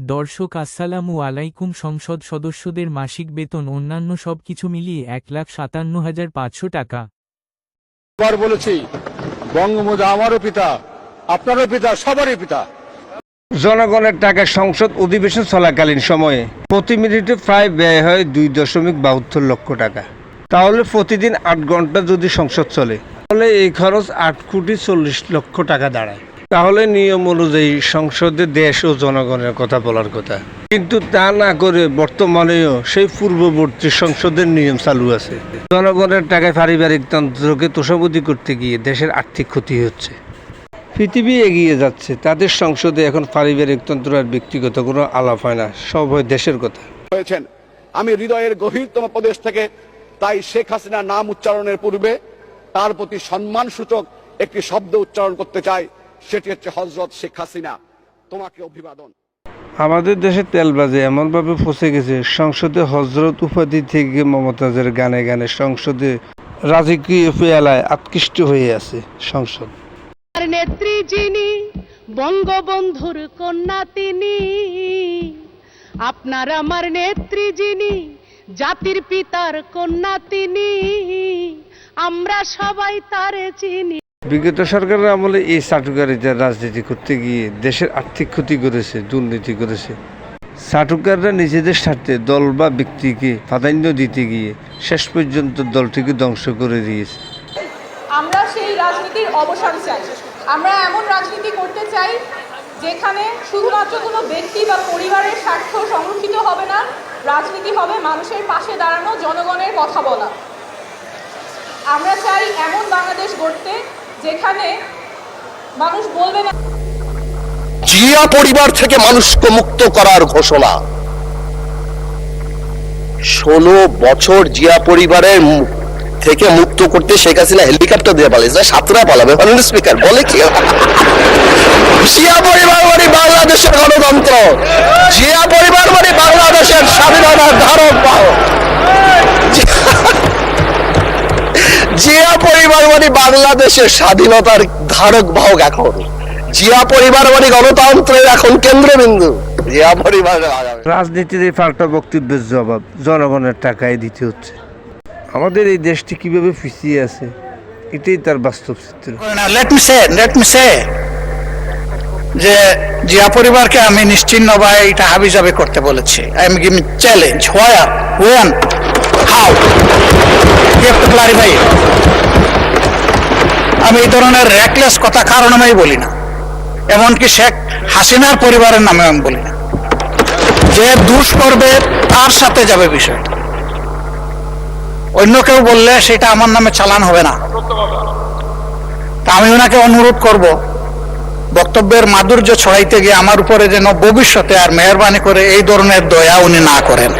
দর্শক আসসালামু আলাইকুম। সংসদ সদস্যদের মাসিক বেতন অন্যান্য সবকিছু মিলিয়ে 1,57,500 টাকা। বার বলেছি, বঙ্গবন্ধু আমারও পিতা, আপনারও পিতা, সবারই পিতা। জনগণের টাকা সংসদ অধিবেশন চলাকালীন সময়ে প্রতি মিনিটে প্রায় ব্যয় হয় 2.72 লক্ষ টাকা। তাহলে প্রতিদিন 8 ঘন্টা যদি সংসদ চলে তাহলে এই খরচ 8,40,00,000 টাকা দাঁড়ায়। তাহলে নিয়ম অনুযায়ী সংসদে দেশ ও জনগণের কথা বলার কথা, কিন্তু তা না করে বর্তমানেও সেই পূর্ববর্তী সংসদের নিয়ম চালু আছে। জনগণের টাকায় পারিবারিক তন্ত্রকে তোষামোদী করতে গিয়ে দেশের আর্থিক ক্ষতি হচ্ছে। পৃথিবী এগিয়ে যাচ্ছে, তাদের সংসদে এখন পারিবারিক তন্ত্র আর ব্যক্তিগত কোনো আলাপ হয় না, সব হয় দেশের কথা। হয়েছেন আমি হৃদয়ের গভীরতম প্রদেশ থেকে, তাই শেখ হাসিনার নাম উচ্চারণের পূর্বে তার প্রতি সম্মান সূচক একটি শব্দ উচ্চারণ করতে চাই, সেটি হচ্ছে হযরত শেখ হাসিনা, তোমাকে অভিবাদন। আমাদের দেশে তেলবাজি এমনভাবে ফসে গেছে, সংসদে হজরত উপাধি থেকে মমতাজের গানে গানে সংসদে রাজকীয় পেয়ালায় আকৃষ্ট হয়ে আছে সংসদ। নেত্রী যিনি, বঙ্গবন্ধুর কন্যা তিনি, আপনার আমার নেত্রী যিনি, জাতির পিতার কন্যা তিনি, আমরা সবাই তারে চিনি। বিগত সরকারের আমলে এই চাটুকারিতার রাজনীতি করতে গিয়ে দেশের আর্থিক ক্ষতি করেছে, দুর্নীতি করেছে। চাটুকাররা নিজেদের স্বার্থে দল বা ব্যক্তিকে প্রাধান্য দিতে গিয়ে শেষ পর্যন্ত দলটিকে ধ্বংস করে দিয়েছে। আমরা সেই রাজনীতির অবসান চাই। আমরা এমন রাজনীতি করতে চাই যেখানে শুধুমাত্র কোনো ব্যক্তি বা পরিবারের স্বার্থ সংরক্ষিত হবে না, রাজনীতি হবে মানুষের পাশে দাঁড়ানো, জনগণের কথা বলা। আমরা চাই এমন বাংলাদেশ গড়তে যেখানে মানুষ বলবে না। জিয়া পরিবার থেকে মানুষকে মুক্ত করার ঘোষণা। 16 বছর জিয়া পরিবারের থেকে মুক্ত করতে শেখ হাসিনা হেলিকপ্টার দিয়ে পালিয়েছে, সাতরা পালাবে। স্পিকার বলে কি? জিয়া পরিবার মানে বাংলাদেশের গণতন্ত্র, জিয়া পরিবার মানে বাংলাদেশের স্বাধীনতার ধারক বাহক, জিয়া পরিবার মানে বাংলাদেশের স্বাধীনতার ধারক বাহক। এখন জিয়া পরিবার মানে গণতন্ত্রের এখন কেন্দ্রবিন্দু। জিয়া পরিবার রাজনীতির এই পাল্টা বক্তব্যের জবাব জনগণের টাকায় দিতে হচ্ছে। আমাদের এই দেশটি কিভাবে পিছিয়ে আছে এটাই তার বাস্তব চিত্র। লেট মি সে যে জিয়া পরিবারকে আমি নিশ্চিহ্ন বা এটা হাবিজাবি করতে বলেছি। I am giving challenge. Where, when, how, you have to clarify. আমি এই ধরনের রেকলেস কথা কারো নামেই বলি না, এমনকি শেখ হাসিনার পরিবারের নামে আমি বলি না। যে দুষ করবে তার সাথে যাবে বিষয়, অন্য কেউ বললে সেটা আমার নামে চালান হবে না। তা আমি ওনাকে অনুরোধ করব, বক্তব্যের মাধুর্য ছড়াইতে গিয়ে আমার উপরে যেন ভবিষ্যতে আর মেহরবানি করে এই ধরনের দয়া উনি না করেন।